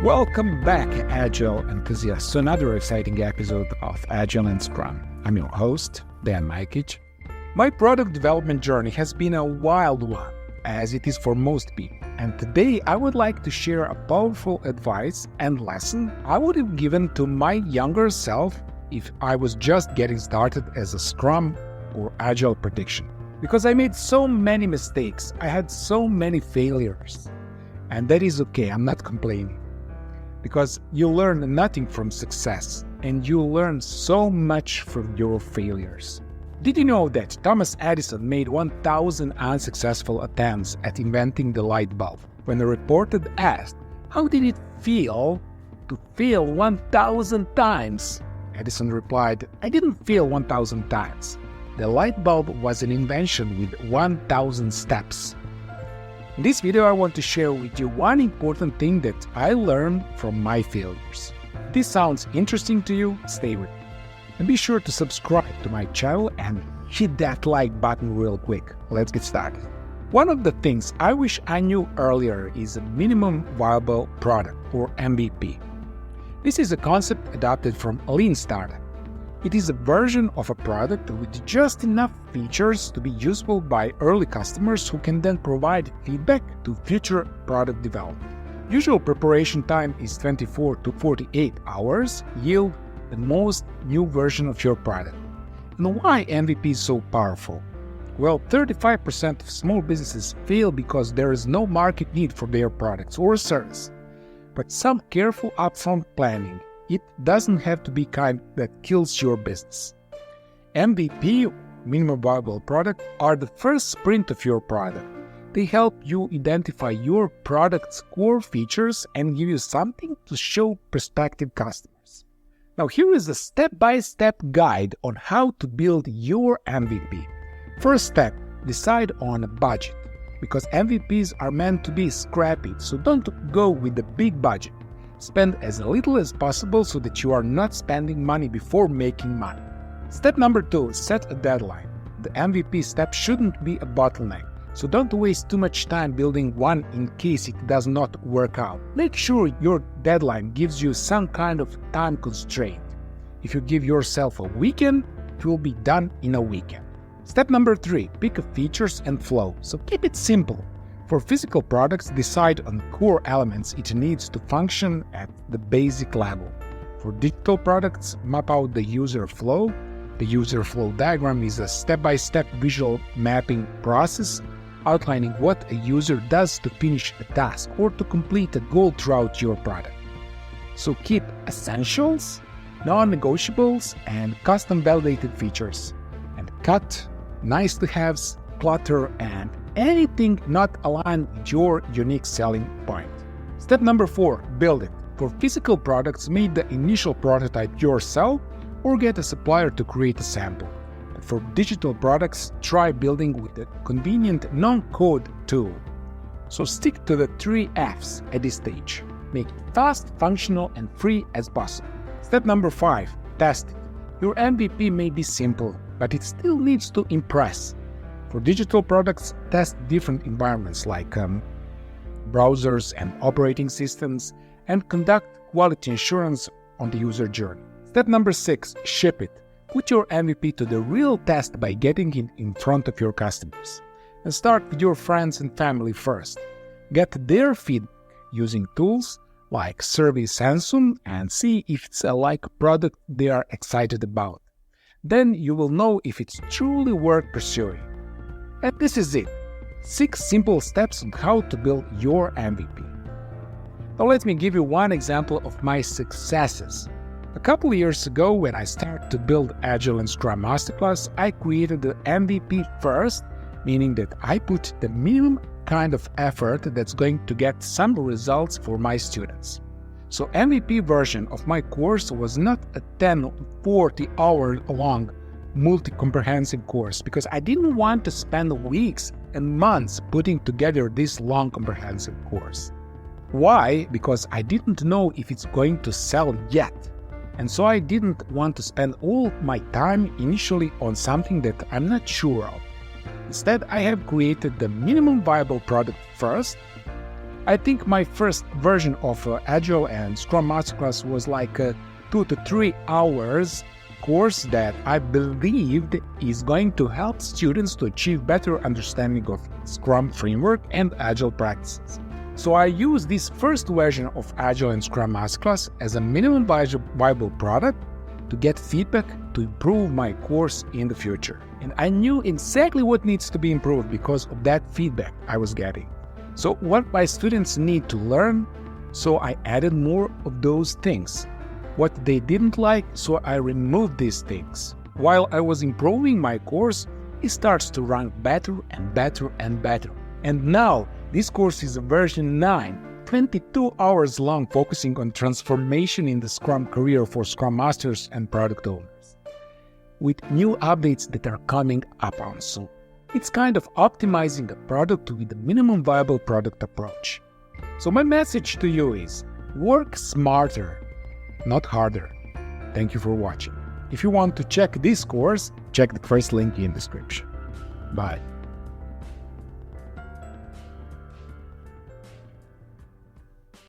Welcome back, Agile enthusiasts, to another exciting episode of Agile and Scrum. I'm your host, Dan Majkic. My product development journey has been a wild one, as it is for most people. And today I would like to share a powerful advice and lesson I would have given to my younger self if I was just getting started as a Scrum or Agile practitioner. Because I made so many mistakes, I had so many failures. And that is okay, I'm not complaining. Because you learn nothing from success, and you learn so much from your failures. Did you know that Thomas Edison made 1,000 unsuccessful attempts at inventing the light bulb? When a reporter asked, how did it feel to fail 1,000 times? Edison replied, I didn't fail 1,000 times. The light bulb was an invention with 1,000 steps. In this video, I want to share with you one important thing that I learned from my failures. If this sounds interesting to you, stay with me. And be sure to subscribe to my channel and hit that like button real quick. Let's get started. One of the things I wish I knew earlier is a minimum viable product, or MVP. This is a concept adopted from Lean Startup. It is a version of a product with just enough features to be useful by early customers who can then provide feedback to future product development. Usual preparation time is 24 to 48 hours, yield the most new version of your product. And why MVP is so powerful? Well, 35% of small businesses fail because there is no market need for their products or service. But some careful upfront planning, it doesn't have to be kind that kills your business. MVP, minimum viable product, are the first sprint of your product. They help you identify your product's core features and give you something to show prospective customers. Now here is a step-by-step guide on how to build your MVP. First step, decide on a budget, because MVPs are meant to be scrappy, so don't go with the big budget. Spend as little as possible so that you are not spending money before making money. Step number 2, set a deadline. The MVP step shouldn't be a bottleneck, so don't waste too much time building one in case it does not work out. Make sure your deadline gives you some kind of time constraint. If you give yourself a weekend, it will be done in a weekend. Step number 3, pick a features and flow, so keep it simple. For physical products, decide on core elements it needs to function at the basic level. For digital products, map out the user flow. The user flow diagram is a step-by-step visual mapping process outlining what a user does to finish a task or to complete a goal throughout your product. So keep essentials, non-negotiables, and custom-validated features, and cut nice-to-haves, clutter, and anything not aligned with your unique selling point. Step number 4, build it. For physical products, make the initial prototype yourself or get a supplier to create a sample. But for digital products, try building with a convenient non-code tool. So stick to the 3 F's at this stage. Make it fast, functional, and free as possible. Step number 5, test it. Your MVP may be simple, but it still needs to impress. For digital products, test different environments like browsers and operating systems, and conduct quality assurance on the user journey. Step number 6, ship it. Put your MVP to the real test by getting it in front of your customers. And start with your friends and family first. Get their feedback using tools like Survey Sansum and see if it's a product they are excited about. Then you will know if it's truly worth pursuing. And this is it. 6 simple steps on how to build your MVP. Now let me give you one example of my successes. A couple of years ago, when I started to build Agile and Scrum Masterclass, I created the MVP first, meaning that I put the minimum kind of effort that's going to get some results for my students. So MVP version of my course was not a 40-hour long multi-comprehensive course, because I didn't want to spend weeks and months putting together this long comprehensive course. Why? Because I didn't know if it's going to sell yet. And so I didn't want to spend all my time initially on something that I'm not sure of. Instead, I have created the minimum viable product first, I think my first version of Agile and Scrum Masterclass was like a 2 to 3 hours course that I believed is going to help students to achieve better understanding of Scrum framework and Agile practices. So I used this first version of Agile and Scrum Masterclass as a minimum viable product to get feedback to improve my course in the future. And I knew exactly what needs to be improved because of that feedback I was getting. So what my students need to learn, so I added more of those things. What they didn't like, so I removed these things. While I was improving my course, it starts to run better and better and better. And now, this course is a version 9, 22 hours long, focusing on transformation in the Scrum career for Scrum Masters and product owners, with new updates that are coming up on soon. It's kind of optimizing a product with the minimum viable product approach. So my message to you is, work smarter, not harder. Thank you for watching. If you want to check this course, check the first link in the description. Bye.